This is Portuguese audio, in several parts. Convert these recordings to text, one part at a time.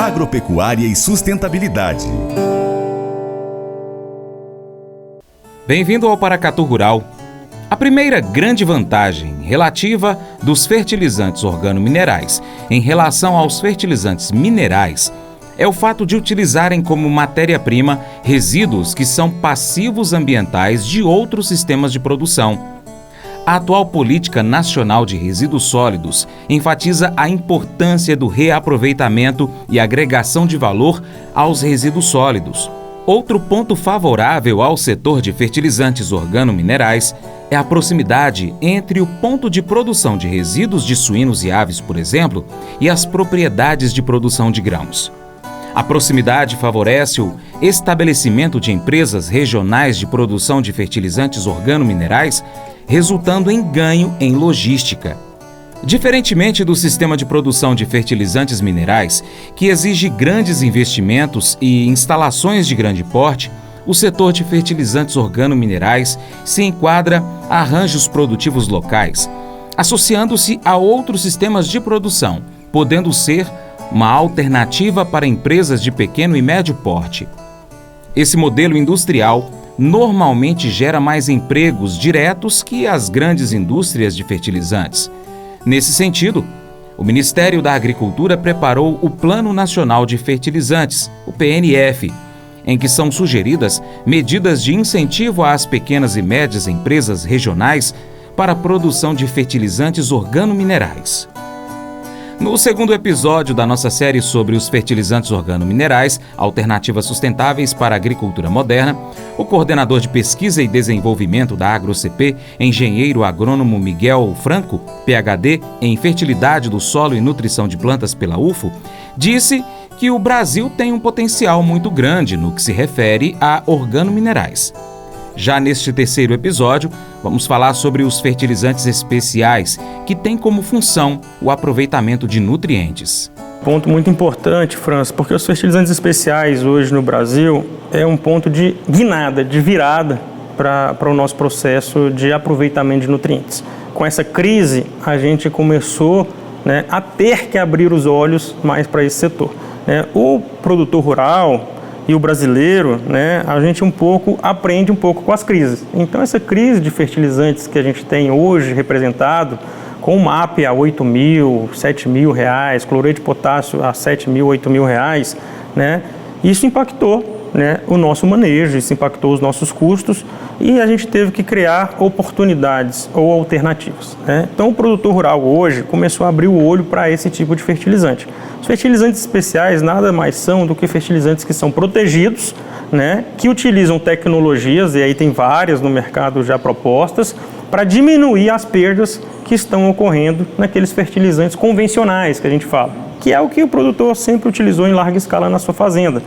agropecuária e sustentabilidade. Bem-vindo ao Paracatu Rural. A primeira grande vantagem relativa dos fertilizantes organominerais em relação aos fertilizantes minerais é o fato de utilizarem como matéria-prima resíduos que são passivos ambientais de outros sistemas de produção. A atual Política Nacional de Resíduos Sólidos enfatiza a importância do reaproveitamento e agregação de valor aos resíduos sólidos. Outro ponto favorável ao setor de fertilizantes organominerais é a proximidade entre o ponto de produção de resíduos de suínos e aves, por exemplo, e as propriedades de produção de grãos. A proximidade favorece o estabelecimento de empresas regionais de produção de fertilizantes organominerais, resultando em ganho em logística. Diferentemente do sistema de produção de fertilizantes minerais, que exige grandes investimentos e instalações de grande porte, o setor de fertilizantes organominerais se enquadra a arranjos produtivos locais, associando-se a outros sistemas de produção, podendo ser uma alternativa para empresas de pequeno e médio porte. Esse modelo industrial normalmente gera mais empregos diretos que as grandes indústrias de fertilizantes. Nesse sentido, o Ministério da Agricultura preparou o Plano Nacional de Fertilizantes, o PNF, em que são sugeridas medidas de incentivo às pequenas e médias empresas regionais para a produção de fertilizantes organominerais. No segundo episódio da nossa série sobre os fertilizantes organominerais, alternativas sustentáveis para a agricultura moderna, o coordenador de pesquisa e desenvolvimento da AgroCP, engenheiro agrônomo Miguel Franco, PhD em fertilidade do solo e nutrição de plantas pela UFO, disse que o Brasil tem um potencial muito grande no que se refere a organominerais. Já neste terceiro episódio, vamos falar sobre os fertilizantes especiais, que têm como função o aproveitamento de nutrientes. Ponto muito importante, França, porque os fertilizantes especiais hoje no Brasil é um ponto de guinada, de virada para o nosso processo de aproveitamento de nutrientes. Com essa crise, a gente começou a ter que abrir os olhos mais para esse setor. O produtor rural e o brasileiro, a gente aprende um pouco com as crises. Então, essa crise de fertilizantes que a gente tem hoje representado, com o MAP a R$8.000, R$7.000, cloreto de potássio a R$7.000, R$8.000, isso impactou o nosso manejo, isso impactou os nossos custos e a gente teve que criar oportunidades ou alternativas. Então, o produtor rural hoje começou a abrir o olho para esse tipo de fertilizante. Os fertilizantes especiais nada mais são do que fertilizantes que são protegidos, que utilizam tecnologias, e aí tem várias no mercado já propostas, para diminuir as perdas que estão ocorrendo naqueles fertilizantes convencionais que a gente fala, que é o que o produtor sempre utilizou em larga escala na sua fazenda,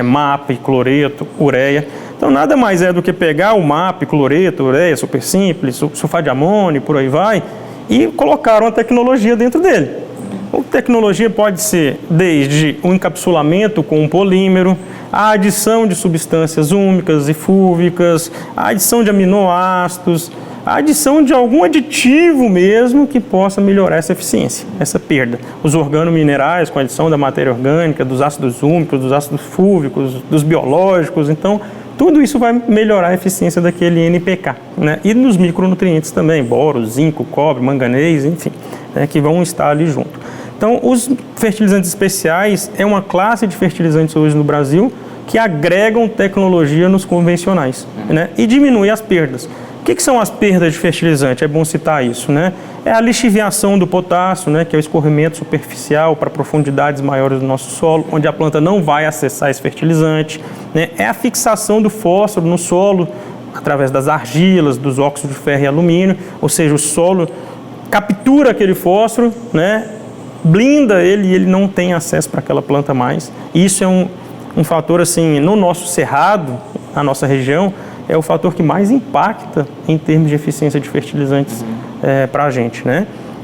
MAP, cloreto, ureia. Então nada mais é do que pegar o MAP, cloreto, ureia, super simples, sulfato de amônio, por aí vai, e colocar uma tecnologia dentro dele. A tecnologia pode ser desde o encapsulamento com um polímero, a adição de substâncias úmicas e fúlvicas, a adição de aminoácidos, a adição de algum aditivo mesmo que possa melhorar essa eficiência, essa perda. Os organominerais, com a adição da matéria orgânica, dos ácidos úmicos, dos ácidos fúlvicos, dos biológicos, então tudo isso vai melhorar a eficiência daquele NPK, E nos micronutrientes também, boro, zinco, cobre, manganês, enfim, que vão estar ali junto. Então, os fertilizantes especiais é uma classe de fertilizantes hoje no Brasil que agregam tecnologia nos convencionais, e diminui as perdas. O que são as perdas de fertilizante? É bom citar isso, É a lixiviação do potássio, que é o escorrimento superficial para profundidades maiores do nosso solo, onde a planta não vai acessar esse fertilizante, É a fixação do fósforo no solo através das argilas, dos óxidos de ferro e alumínio, ou seja, o solo captura aquele fósforo, blinda ele e ele não tem acesso para aquela planta mais. Isso é um fator, assim, no nosso cerrado, na nossa região, é o fator que mais impacta em termos de eficiência de fertilizantes para a gente,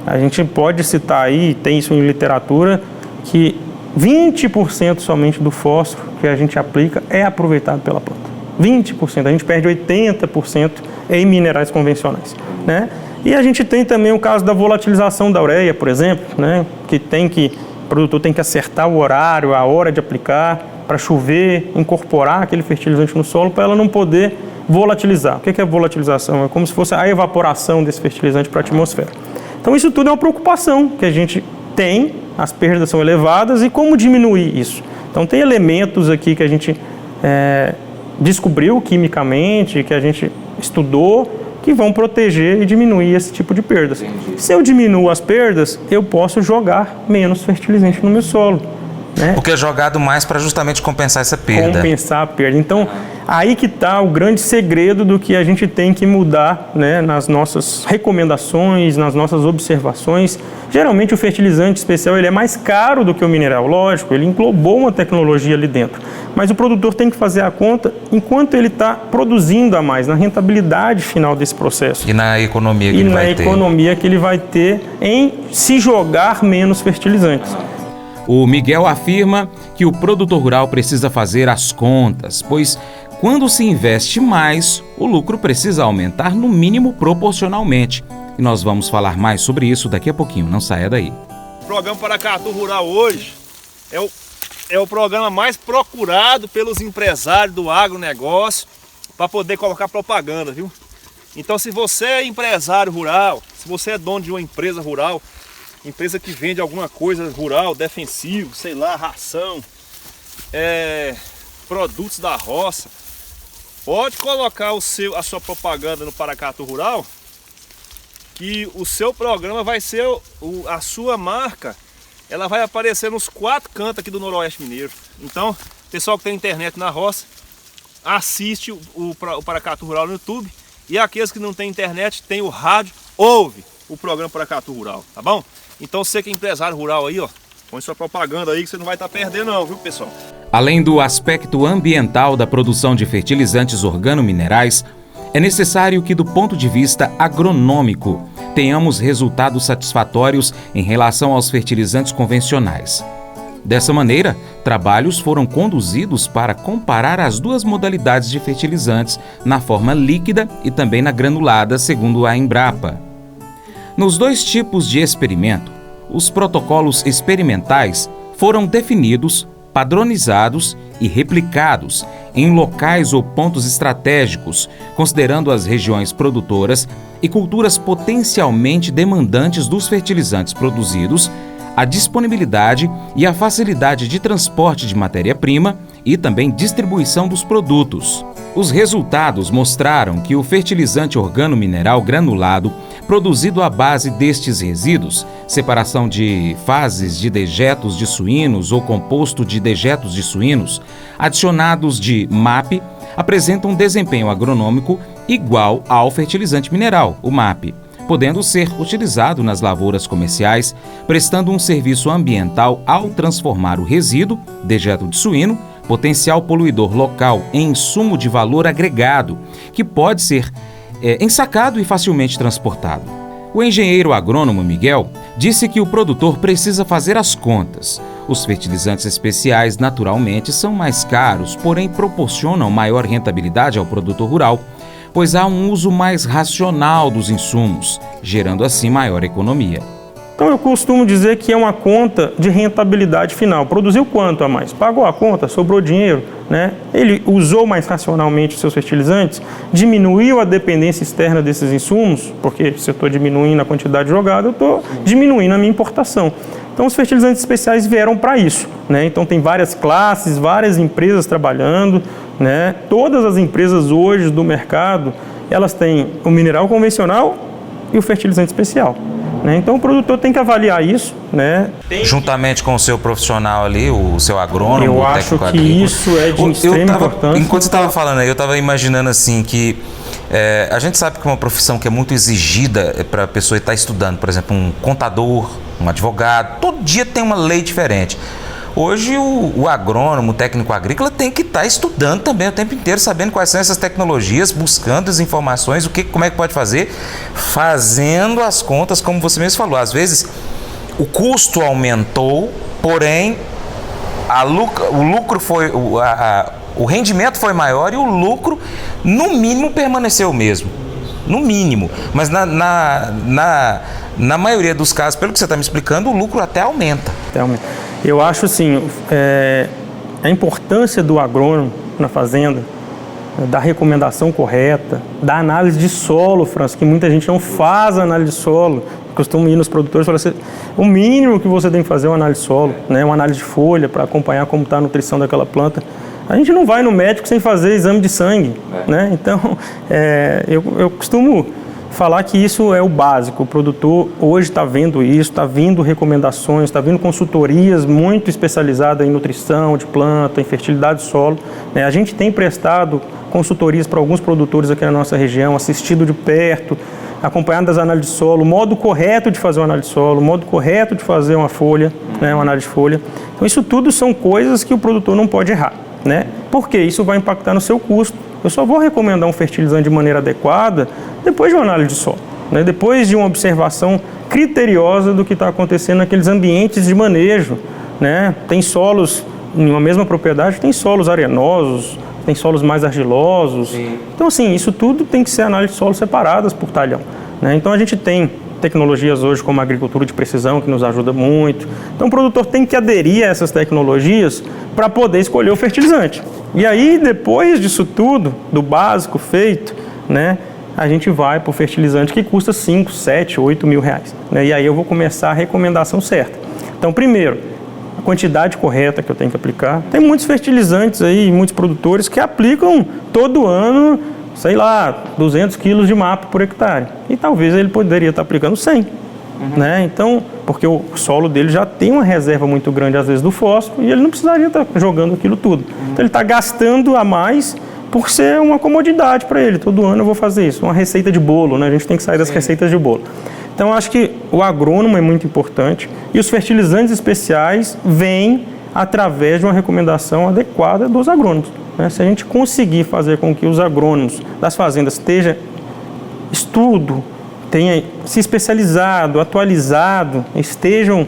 A gente pode citar aí, tem isso em literatura, que 20% somente do fósforo que a gente aplica é aproveitado pela planta. 20%, a gente perde 80% em minerais convencionais, E a gente tem também o caso da volatilização da ureia, por exemplo, que tem que produtor tem que acertar o horário, a hora de aplicar, para chover, incorporar aquele fertilizante no solo para ela não poder volatilizar. O que é volatilização? É como se fosse a evaporação desse fertilizante para a atmosfera. Então isso tudo é uma preocupação que a gente tem, as perdas são elevadas e como diminuir isso. Então tem elementos aqui que a gente descobriu quimicamente, que a gente estudou, que vão proteger e diminuir esse tipo de perdas. Entendi. Se eu diminuo as perdas, eu posso jogar menos fertilizante no meu solo. Né? Porque é jogado mais para justamente compensar essa perda. Compensar a perda. Então, aí que está o grande segredo do que a gente tem que mudar, né, nas nossas recomendações, nas nossas observações. Geralmente o fertilizante especial ele é mais caro do que o mineral, lógico, ele englobou uma tecnologia ali dentro. Mas o produtor tem que fazer a conta enquanto ele está produzindo a mais, na rentabilidade final desse processo. E na economia que ele vai ter. E na economia que ele vai ter em se jogar menos fertilizantes. O Miguel afirma que o produtor rural precisa fazer as contas, pois quando se investe mais, o lucro precisa aumentar no mínimo proporcionalmente. E nós vamos falar mais sobre isso daqui a pouquinho, não saia daí. O programa Paracatu Rural hoje é o programa mais procurado pelos empresários do agronegócio para poder colocar propaganda, viu? Então se você é empresário rural, se você é dono de uma empresa rural, empresa que vende alguma coisa rural, defensivo, sei lá, ração, produtos da roça, pode colocar a sua propaganda no Paracatu Rural, que o seu programa vai ser, a sua marca, ela vai aparecer nos 4 cantos aqui do Noroeste Mineiro. Então, pessoal que tem internet na roça, assiste o Paracatu Rural no YouTube, e aqueles que não têm internet, tem o rádio, ouve o programa Paracatu Rural, tá bom? Então você que é empresário rural aí, ó, põe sua propaganda aí que você não vai estar perdendo não, viu, pessoal? Além do aspecto ambiental da produção de fertilizantes organominerais, é necessário que, do ponto de vista agronômico, tenhamos resultados satisfatórios em relação aos fertilizantes convencionais. Dessa maneira, trabalhos foram conduzidos para comparar as duas modalidades de fertilizantes na forma líquida e também na granulada, segundo a Embrapa. Nos 2 tipos de experimento, os protocolos experimentais foram definidos, padronizados e replicados em locais ou pontos estratégicos, considerando as regiões produtoras e culturas potencialmente demandantes dos fertilizantes produzidos, a disponibilidade e a facilidade de transporte de matéria-prima e também distribuição dos produtos. Os resultados mostraram que o fertilizante organomineral granulado, produzido à base destes resíduos, separação de fases de dejetos de suínos ou composto de dejetos de suínos, adicionados de MAP, apresenta um desempenho agronômico igual ao fertilizante mineral, o MAP, podendo ser utilizado nas lavouras comerciais, prestando um serviço ambiental ao transformar o resíduo, dejeto de suíno, potencial poluidor local, em insumo de valor agregado, que pode ser ensacado e facilmente transportado. O engenheiro agrônomo Miguel disse que o produtor precisa fazer as contas. Os fertilizantes especiais, naturalmente, são mais caros, porém proporcionam maior rentabilidade ao produtor rural, pois há um uso mais racional dos insumos, gerando assim maior economia. Então eu costumo dizer que é uma conta de rentabilidade final. Produziu quanto a mais? Pagou a conta, sobrou dinheiro, né? Ele usou mais racionalmente os seus fertilizantes, diminuiu a dependência externa desses insumos, porque se eu estou diminuindo a quantidade jogada, eu estou diminuindo a minha importação. Então os fertilizantes especiais vieram para isso, né? Então tem várias classes, várias empresas trabalhando, né? Todas as empresas hoje do mercado, elas têm o mineral convencional e o fertilizante especial. Então o produtor tem que avaliar isso, né? Juntamente com o seu profissional ali, o seu agrônomo, eu acho que isso é de extrema importância. Enquanto você estava falando aí, eu estava imaginando assim que a gente sabe que uma profissão que é muito exigida para a pessoa estar estudando, por exemplo, um contador, um advogado, todo dia tem uma lei diferente. Hoje o agrônomo, o técnico agrícola tem que estar estudando também o tempo inteiro, sabendo quais são essas tecnologias, buscando as informações, como é que pode fazer, fazendo as contas, como você mesmo falou. Às vezes o custo aumentou, porém o rendimento foi maior e o lucro, no mínimo, permaneceu o mesmo. no mínimo. Mas na maioria dos casos, pelo que você está me explicando, o lucro até aumenta. Eu acho assim, a importância do agrônomo na fazenda, da recomendação correta, da análise de solo, França, que muita gente não faz análise de solo. Costumo ir nos produtores e falar assim, o mínimo que você tem que fazer é uma análise de solo, né? Uma análise de folha para acompanhar como está a nutrição daquela planta. A gente não vai no médico sem fazer exame de sangue, né? Então, eu costumo falar que isso é o básico. O produtor hoje está vendo isso, está vindo recomendações, está vindo consultorias muito especializadas em nutrição de planta, em fertilidade do solo, né? A gente tem prestado consultorias para alguns produtores aqui na nossa região, assistido de perto, acompanhado das análises de solo, o modo correto de fazer uma análise de solo, o modo correto de fazer uma folha, né? Uma análise de folha. Então, isso tudo são coisas que o produtor não pode errar, né? Porque isso vai impactar no seu custo. Eu só vou recomendar um fertilizante de maneira adequada depois de uma análise de solo, né? Depois de uma observação criteriosa do que está acontecendo naqueles ambientes de manejo, né? Tem solos, em uma mesma propriedade, tem solos arenosos, tem solos mais argilosos. Sim. Então, assim, isso tudo tem que ser análise de solo separadas por talhão, né? Então, a gente tem tecnologias hoje como a agricultura de precisão, que nos ajuda muito. Então, o produtor tem que aderir a essas tecnologias para poder escolher o fertilizante. E aí, depois disso tudo, do básico feito, né, a gente vai para o fertilizante que custa 5, 7, 8 mil reais, né? E aí eu vou começar a recomendação certa. Então, primeiro, a quantidade correta que eu tenho que aplicar. Tem muitos fertilizantes aí, muitos produtores que aplicam todo ano, sei lá, 200 quilos de MAP por hectare. E talvez ele poderia estar aplicando 100, né? Então, porque o solo dele já tem uma reserva muito grande, às vezes, do fósforo, e ele não precisaria estar jogando aquilo tudo. Então, ele está gastando a mais por ser uma comodidade para ele. Todo ano eu vou fazer isso, uma receita de bolo, né? A gente tem que sair das receitas de bolo. Então, eu acho que o agrônomo é muito importante e os fertilizantes especiais vêm através de uma recomendação adequada dos agrônomos, né? Se a gente conseguir fazer com que os agrônomos das fazendas tenham se especializado, atualizado, estejam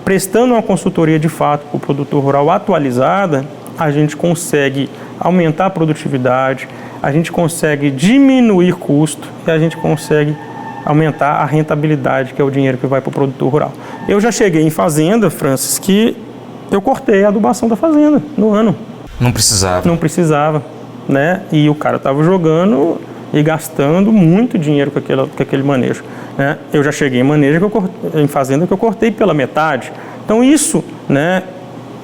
prestando uma consultoria de fato para o produtor rural atualizada, a gente consegue aumentar a produtividade, a gente consegue diminuir custo e a gente consegue aumentar a rentabilidade, que é o dinheiro que vai para o produtor rural. Eu já cheguei em fazenda, Francis, que eu cortei a adubação da fazenda no ano. Não precisava. Não precisava, né? E o cara estava jogando e gastando muito dinheiro com aquele manejo, né? Eu já cheguei em fazenda que eu cortei pela metade. Então isso, né,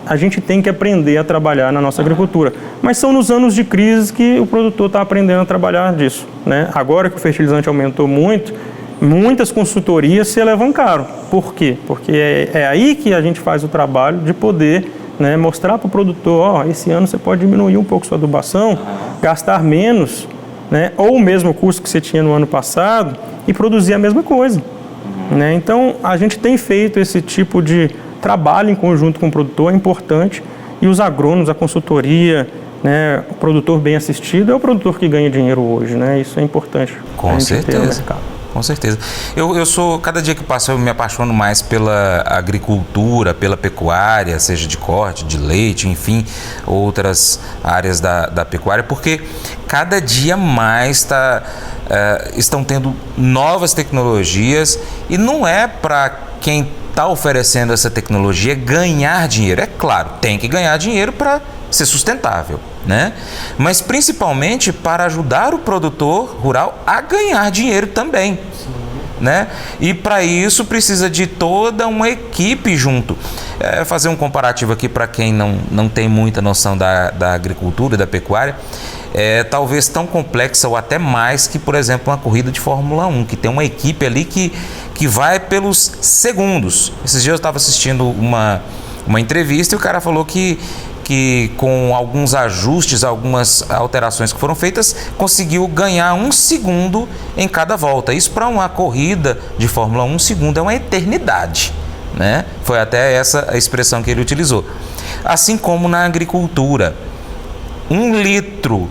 a gente tem que aprender a trabalhar na nossa agricultura. Mas são nos anos de crise que o produtor está aprendendo a trabalhar disso, né? Agora que o fertilizante aumentou muito, muitas consultorias se alavancaram. Por quê? Porque é aí que a gente faz o trabalho de poder, né, mostrar para o produtor, esse ano você pode diminuir um pouco sua adubação, gastar menos, né, ou o mesmo custo que você tinha no ano passado e produzir a mesma coisa, né? Então, a gente tem feito esse tipo de trabalho em conjunto com o produtor, é importante, e os agrônomos, a consultoria, né, o produtor bem assistido é o produtor que ganha dinheiro hoje, né? Isso é importante. Com certeza. Com certeza. Eu sou, cada dia que passa, eu me apaixono mais pela agricultura, pela pecuária, seja de corte, de leite, enfim, outras áreas da pecuária, porque cada dia mais estão tendo novas tecnologias e não é para quem está oferecendo essa tecnologia ganhar dinheiro. É claro, tem que ganhar dinheiro para ser sustentável, né? Mas principalmente para ajudar o produtor rural a ganhar dinheiro também, né? E para isso precisa de toda uma equipe junto. Fazer um comparativo aqui para quem não tem muita noção da agricultura e da pecuária, talvez tão complexa ou até mais que, por exemplo, uma corrida de Fórmula 1, que tem uma equipe ali que vai pelos segundos. Esses dias eu estava assistindo uma entrevista e o cara falou que com alguns ajustes, algumas alterações que foram feitas, conseguiu ganhar 1 segundo em cada volta. Isso para uma corrida de Fórmula 1, 1 segundo é uma eternidade, né? Foi até essa a expressão que ele utilizou. Assim como na agricultura, 1 litro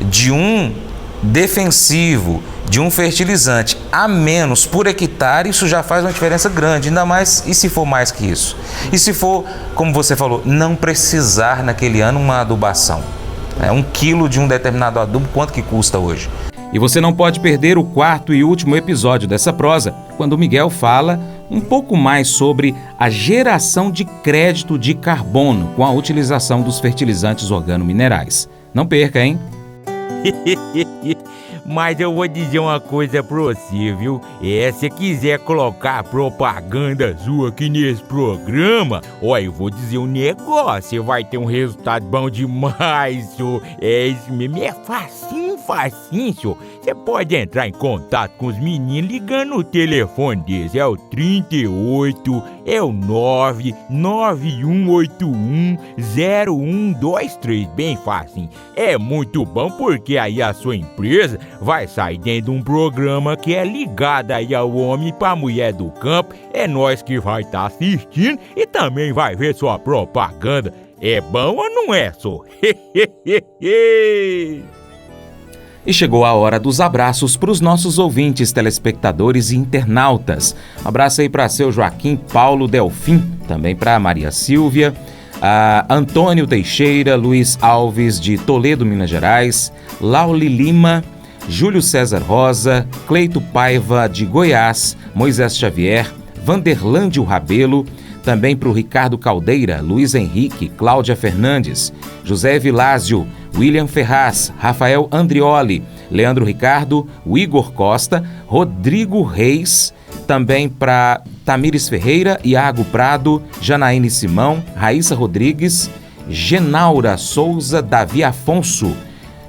de um defensivo, de um fertilizante a menos por hectare, isso já faz uma diferença grande, ainda mais e se for mais que isso. E se for, como você falou, não precisar naquele ano uma adubação. 1 quilo de um determinado adubo, quanto que custa hoje? E você não pode perder o quarto e último episódio dessa prosa, quando o Miguel fala um pouco mais sobre a geração de crédito de carbono com a utilização dos fertilizantes organominerais. Não perca, hein? Mas eu vou dizer uma coisa pra você, viu? Se quiser colocar propaganda sua aqui nesse programa, eu vou dizer um negócio, você vai ter um resultado bom demais, senhor. Isso mesmo, é facinho, senhor. Você pode entrar em contato com os meninos ligando o telefone deles, é o 38, é o 991810123, bem facinho. É muito bom porque aí a sua empresa vai sair dentro de um programa que é ligado aí ao homem e pra mulher do campo. É nós que vai estar assistindo e também vai ver sua propaganda. É bom ou não é, só? E chegou a hora dos abraços para os nossos ouvintes, telespectadores e internautas. Um abraço aí para seu Joaquim Paulo Delfim, também para Maria Silvia, Antônio Teixeira, Luiz Alves de Toledo, Minas Gerais, Lauli Lima, Júlio César Rosa, Cleito Paiva de Goiás, Moisés Xavier, Vanderlândio Rabelo, também para o Ricardo Caldeira, Luiz Henrique, Cláudia Fernandes, José Vilásio, William Ferraz, Rafael Andrioli, Leandro Ricardo, o Igor Costa, Rodrigo Reis, também para Tamires Ferreira, Iago Prado, Janaíne Simão, Raíssa Rodrigues, Genaura Souza, Davi Afonso,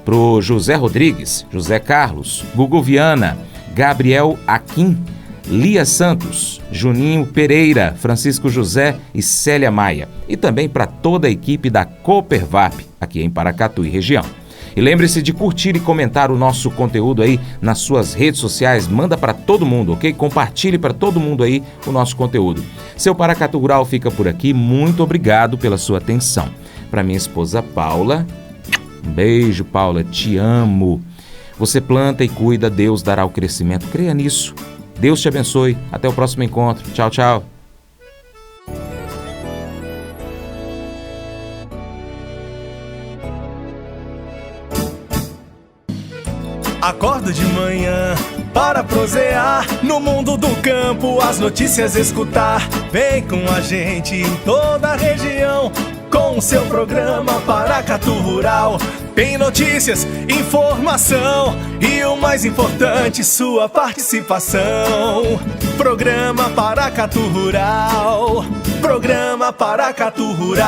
pro José Rodrigues, José Carlos, Gugu Viana, Gabriel Aquim, Lia Santos, Juninho Pereira, Francisco José e Célia Maia. E também para toda a equipe da Coopervap, aqui em Paracatu e região. E lembre-se de curtir e comentar o nosso conteúdo aí nas suas redes sociais. Manda para todo mundo, ok? Compartilhe para todo mundo aí o nosso conteúdo. Seu Paracatu Rural fica por aqui. Muito obrigado pela sua atenção. Para minha esposa Paula, um beijo, Paula, te amo. Você planta e cuida, Deus dará o crescimento. Creia nisso. Deus te abençoe. Até o próximo encontro. Tchau, tchau. Acordo de manhã para prosear no mundo do campo, as notícias escutar. Vem com a gente em toda a região com o seu programa Paracatu Rural. Tem notícias, informação e o mais importante, sua participação. Programa Paracatu Rural. Programa Paracatu Rural.